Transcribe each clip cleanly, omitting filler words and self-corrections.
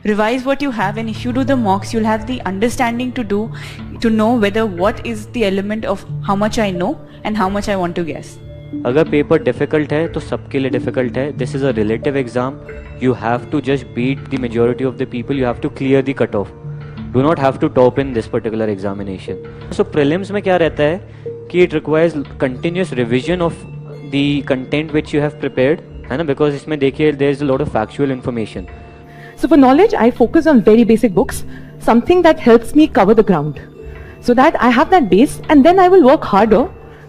revise what you have, and if you do the mocks, you'll have the understanding to know whether what is the element of how much I know and how much I want to guess. अगर paper difficult है तो सबके लिए difficult है. This is a relative exam. You have to just beat the majority of the people. You have to clear the cut off. Do not have to top in this particular examination. So prelims में क्या रहता है कि it requires continuous revision of the content which you have prepared, है ना, because इसमें देखिए there is a lot of factual information. So for knowledge, I focus on very basic books, something that helps me cover the ground, so that I have that base, and then I will work harder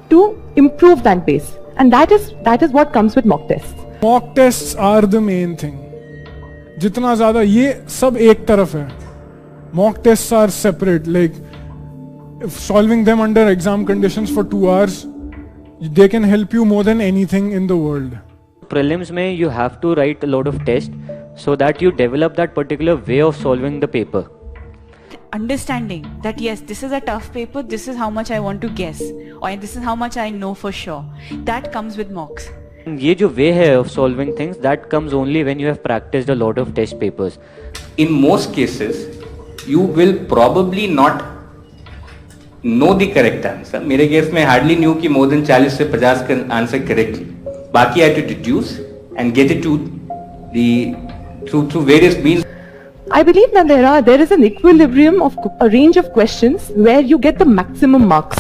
to improve that base, and that is what comes with mock tests. Mock tests are the main thing. जितना ज़्यादा ये सब एक तरफ है, mock tests are separate. Like solving them under exam conditions for 2 hours, they can help you more than anything in the world. Prelims में you have to write a lot of tests so that you develop that particular way of solving the paper. Understanding that yes, this is a tough paper, this is how much I want to guess, or this is how much I know for sure, that comes with mocks. ये जो way है of solving things, that comes only when you have practiced a lot of test papers. In most cases, you will probably not know the correct answer. मेरे case में hardly knew कि more than 40 से 50 का answer correctly. बाकी I had to deduce and get it to the through various means. I believe that there is an equilibrium of a range of questions where you get the maximum marks.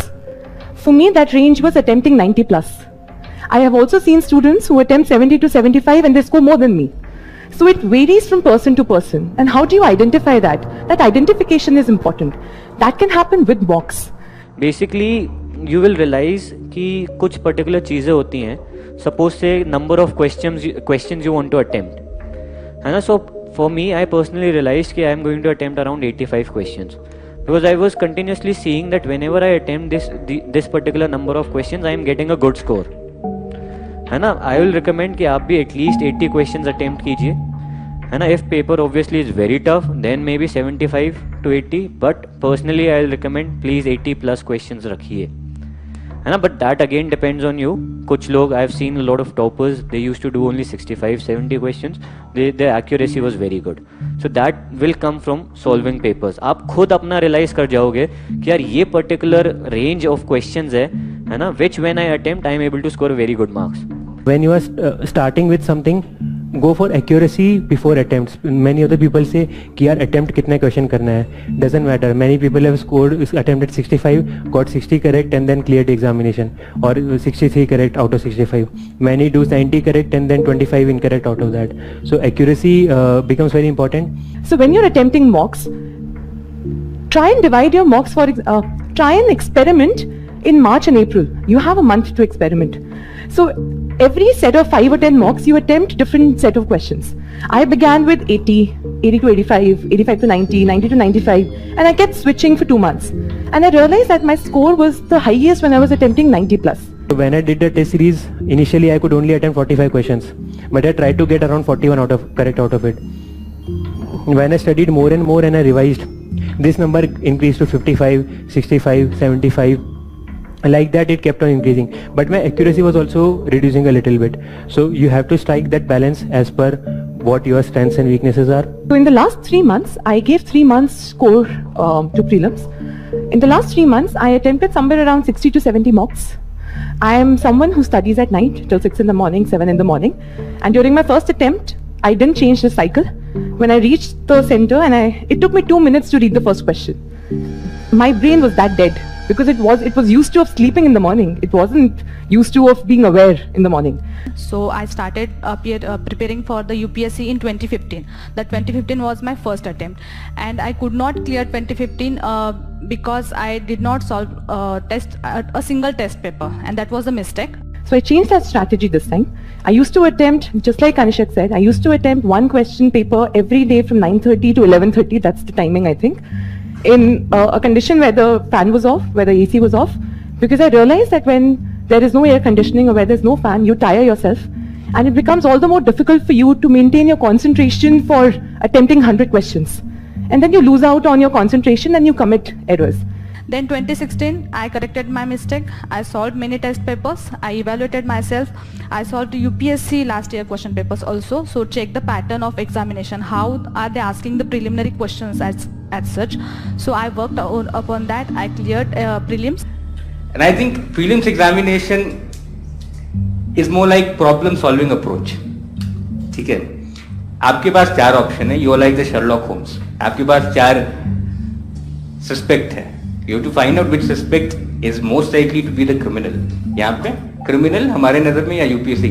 For me, that range was attempting 90 plus. I have also seen students who attempt 70 to 75 and they score more than me. So it varies from person to person. And how do you identify that? That identification is important. That can happen with mocks. Basically, you will realize कि कुछ particular चीज़ें होती हैं. Suppose say number of questions you want to attempt. है ना. So for me, I personally realized कि I am going to attempt around 85 questions because I was continuously seeing that whenever I attempt this particular number of questions, I am getting a good score. है ना. I will recommend कि आप भी at least 80 questions attempt कीजिए, है ना. If paper obviously is very tough, then maybe 75 to 80, but personally I will recommend please 80 plus questions रखिए, है ना. But that again depends on you. कुछ लोग I have seen a lot of toppers, they used to do only 65-70 questions. Their accuracy was very good. So that will come from solving papers. आप खुद अपना realize कर जाओगे कि यार ये particular range of questions है ना, which when I attempt I am able to score very good marks. When you are starting with something, go for accuracy before attempts. Many other people say कि यार attempt कितने question करना है. Doesn't matter. Many people have scored attempted 65, got 60 correct and then cleared the examination, or 63 correct out of 65. Many do 90 correct and then 25 incorrect out of that. So accuracy becomes very important. So when you're attempting mocks, try and divide your mocks try and experiment in March and April. You have a month to experiment. So every set of 5 or 10 mocks, you attempt different set of questions. I began with 80 to 85, 85 to 90, 90 to 95, and I kept switching for 2 months. And I realized that my score was the highest when I was attempting 90 plus. When I did the test series, initially I could only attempt 45 questions, but I tried to get around 41 correct out of it. When I studied more and more and I revised, this number increased to 55, 65, 75. Like that it kept on increasing, but my accuracy was also reducing a little bit. So you have to strike that balance as per what your strengths and weaknesses are. So in the last 3 months, I gave 3 months score to prelims. In the last 3 months, I attempted somewhere around 60 to 70 mocks. I am someone who studies at night till 6 in the morning, 7 in the morning. And during my first attempt, I didn't change the cycle. When I reached the center, it took me 2 minutes to read the first question. My brain was that dead. Because it was used to of sleeping in the morning. It wasn't used to of being aware in the morning. So I started preparing for the UPSC in 2015. That 2015 was my first attempt, and I could not clear 2015 because I did not solve a single test paper, and that was a mistake. So I changed that strategy this time. I used to attempt, just like Kanishak said, I used to attempt 1 question paper every day from 9:30 to 11:30. That's the timing, I think. In a condition where the fan was off, where the AC was off, because I realized that when there is no air conditioning or where there's no fan, you tire yourself, and it becomes all the more difficult for you to maintain your concentration for attempting 100 questions. And then you lose out on your concentration and you commit errors. Then 2016, I corrected my mistake. I solved many test papers. I evaluated myself. I solved UPSC last year question papers also. So check the pattern of examination. How are they asking the preliminary questions as such? So I worked upon that. I cleared prelims. And I think prelims examination is more like problem solving approach. ठीक है, आपके पास 4 option है. You are like the Sherlock Holmes. आपके पास 4 suspect है. You have to find out which suspect is most likely to be the criminal. यहाँ पे क्रिमिनल हमारे नजर में या यूपीएससी